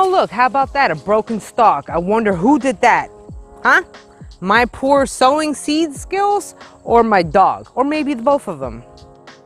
Oh look, how about that? A broken stalk. I wonder who did that? Huh? My poor sowing seed skills or my dog? Or maybe both of them.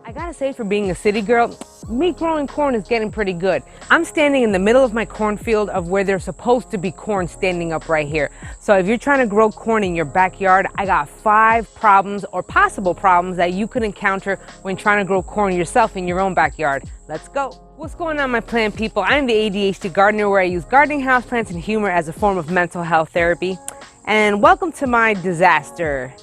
I gotta say, for being a city girl, me growing corn is getting pretty good. I'm standing in the middle of my cornfield of where there's supposed to be corn standing up right here. So if you're trying to grow corn in your backyard, I got 5 problems or possible problems that you could encounter when trying to grow corn yourself in your own backyard. Let's go. What's going on, my plant people? I'm the ADHD gardener, where I use gardening, houseplants, and humor as a form of mental health therapy. And welcome to my disaster.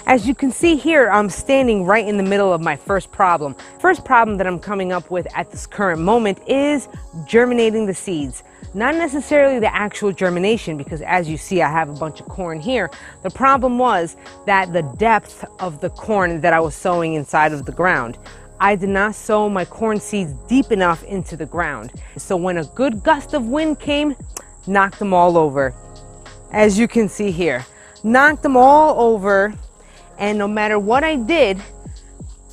As you can see here, I'm standing right in the middle of my first problem. First problem that I'm coming up with at this current moment is germinating the seeds. Not necessarily the actual germination, because as you see, I have a bunch of corn here. The problem was that the depth of the corn that I was sowing inside of the ground. I did not sow my corn seeds deep enough into the ground. So when a good gust of wind came, knocked them all over. As you can see here, knocked them all over. And no matter what I did,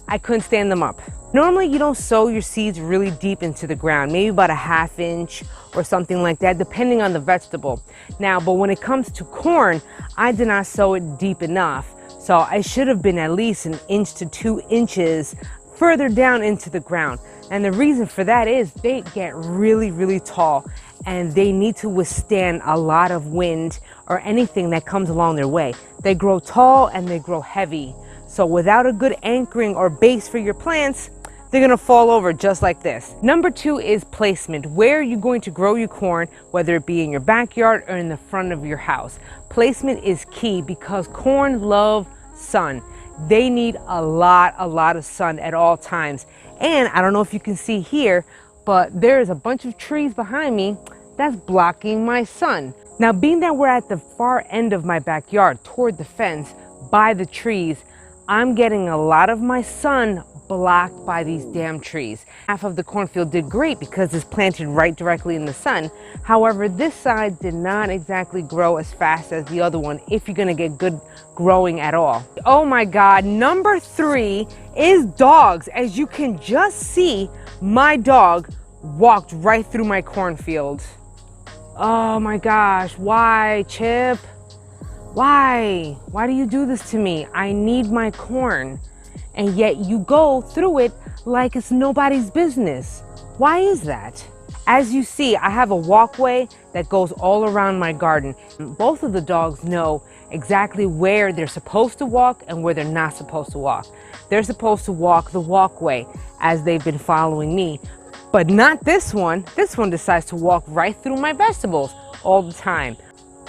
I couldn't stand them up. Normally you don't sow your seeds really deep into the ground, maybe about a ½ inch or something like that, depending on the vegetable. Now, but when it comes to corn, I did not sow it deep enough. So I should have been at least 1 inch to 2 inches further down into the ground. And the reason for that is they get really, really tall, and they need to withstand a lot of wind or anything that comes along their way. They grow tall and they grow heavy. So without a good anchoring or base for your plants, they're gonna fall over just like this. Number 2 is placement. Where are you going to grow your corn, whether it be in your backyard or in the front of your house? Placement is key because corn love sun. They need a lot of sun at all times. And I don't know if you can see here, but there's a bunch of trees behind me that's blocking my sun. Now, being that we're at the far end of my backyard toward the fence by the trees, I'm getting a lot of my sun blocked by these damn trees. Half of the cornfield did great because it's planted right directly in the sun. However, this side did not exactly grow as fast as the other one if you're gonna get good growing at all. Oh my God, number 3 is dogs. As you can just see, my dog walked right through my cornfield. Oh my gosh, why, Chip? Why? Why do you do this to me? I need my corn. And yet you go through it like it's nobody's business. Why is that? As you see, I have a walkway that goes all around my garden. Both of the dogs know exactly where they're supposed to walk and where they're not supposed to walk. They're supposed to walk the walkway as they've been following me, but not this one. This one decides to walk right through my vegetables all the time.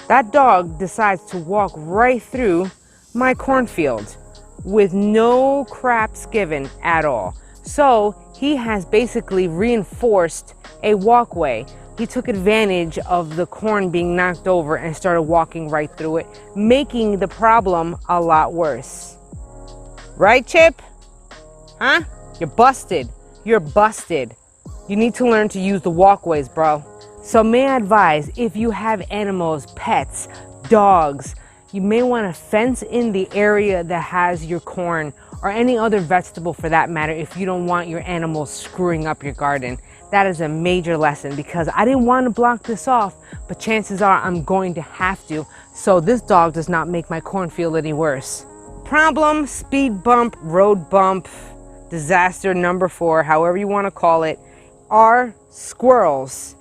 That dog decides to walk right through my cornfield with no craps given at all. So he has basically reinforced a walkway. He took advantage of the corn being knocked over and started walking right through it, making the problem a lot worse. Right, Chip? Huh? You're busted. You're busted. You need to learn to use the walkways, bro. So may I advise, if you have animals, pets, dogs, you may want to fence in the area that has your corn or any other vegetable for that matter if you don't want your animals screwing up your garden. That is a major lesson because I didn't want to block this off, but chances are I'm going to have to, so this dog does not make my cornfield any worse. Problem, speed bump, road bump, disaster number 4, however you want to call it, are squirrels.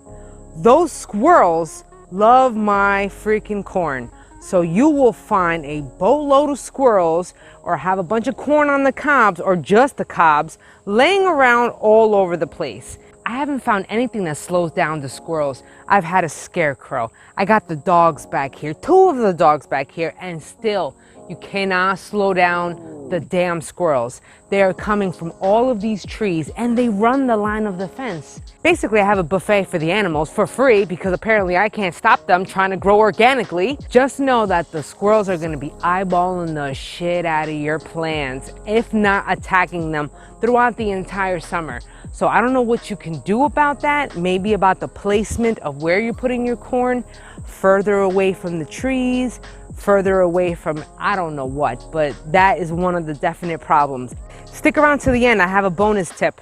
Those squirrels love my freaking corn. So you will find a boatload of squirrels or have a bunch of corn on the cobs or just the cobs laying around all over the place. I haven't found anything that slows down the squirrels. I've had a scarecrow. I got the dogs back here, 2 of the dogs back here, and still you cannot slow down the damn squirrels. They are coming from all of these trees and they run the line of the fence. Basically, I have a buffet for the animals for free because apparently I can't stop them trying to grow organically. Just know that the squirrels are gonna be eyeballing the shit out of your plants, if not attacking them throughout the entire summer. So I don't know what you can do about that. Maybe about the placement of where you're putting your corn, further away from the trees, further away from I don't know what, but that is one of the definite problems. Stick around to the end, I have a bonus tip.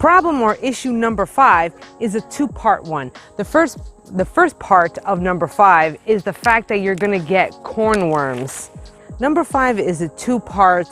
Problem or issue number 5 is a two-part one. The first part of number 5 is the fact that you're going to get corn worms. Number 5 is a two-part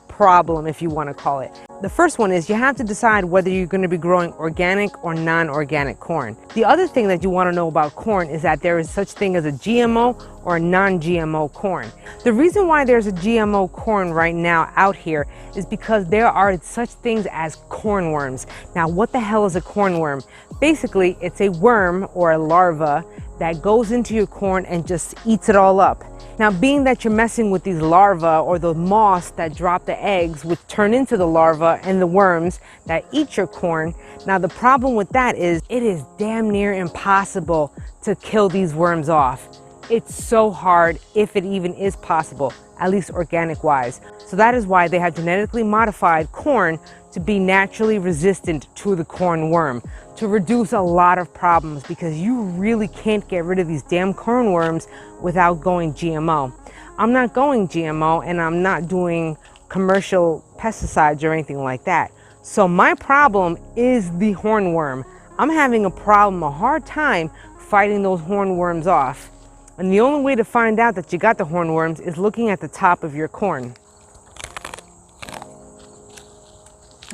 problem, if you want to call it. The first one is you have to decide whether you're going to be growing organic or non-organic corn. The other thing that you want to know about corn is that there is such thing as a GMO or a non-GMO corn. The reason why there's a GMO corn right now out here is because there are such things as corn worms. Now, what the hell is a corn worm? Basically, it's a worm or a larva that goes into your corn and just eats it all up. Now, being that you're messing with these larvae or the moths that drop the eggs, which turn into the larvae and the worms that eat your corn. Now, the problem with that is it is damn near impossible to kill these worms off. It's so hard, if it even is possible, at least organic wise. So that is why they have genetically modified corn to be naturally resistant to the corn worm, to reduce a lot of problems, because you really can't get rid of these damn corn worms without going GMO. I'm not going GMO, and I'm not doing commercial pesticides or anything like that. So my problem is the hornworm. I'm having a hard time fighting those hornworms off. And the only way to find out that you got the hornworms is looking at the top of your corn.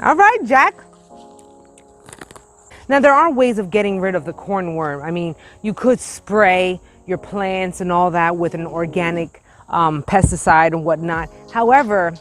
All right, Jack. Now, there are ways of getting rid of the corn worm. I mean, you could spray your plants and all that with an organic pesticide and whatnot. However,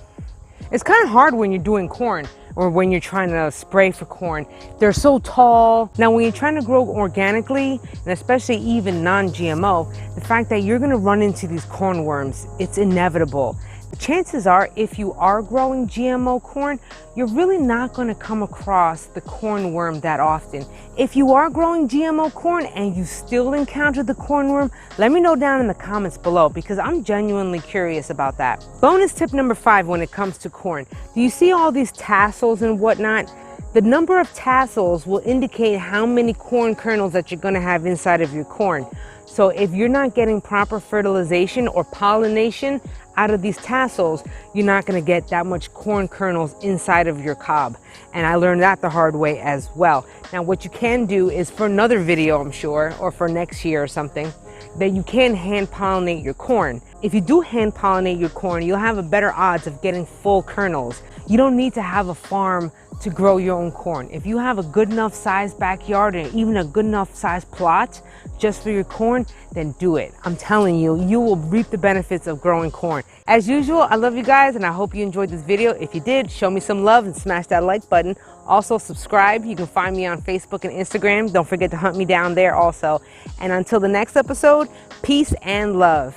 it's kind of hard when you're doing corn or when you're trying to spray for corn. They're so tall. Now, when you're trying to grow organically, and especially even non-GMO, the fact that you're going to run into these corn worms, it's inevitable. Chances are, if you are growing GMO corn, you're really not going to come across the corn worm that often. If you are growing GMO corn and you still encounter the corn worm, let me know down in the comments below, because I'm genuinely curious about that. Bonus tip number 5 when it comes to corn. Do you see all these tassels and whatnot? The number of tassels will indicate how many corn kernels that you're going to have inside of your corn. So if you're not getting proper fertilization or pollination out of these tassels, you're not going to get that much corn kernels inside of your cob. And I learned that the hard way as well. Now, what you can do is, for another video, I'm sure, or for next year or something, that you can hand pollinate your corn. If you do hand pollinate your corn, you'll have a better odds of getting full kernels. You don't need to have a farm to grow your own corn. If you have a good enough sized backyard and even a good enough sized plot just for your corn, then do it. I'm telling you, you will reap the benefits of growing corn. As usual, I love you guys, and I hope you enjoyed this video. If you did, show me some love and smash that like button. Also, subscribe. You can find me on Facebook and Instagram. Don't forget to hunt me down there also. And until the next episode, peace and love.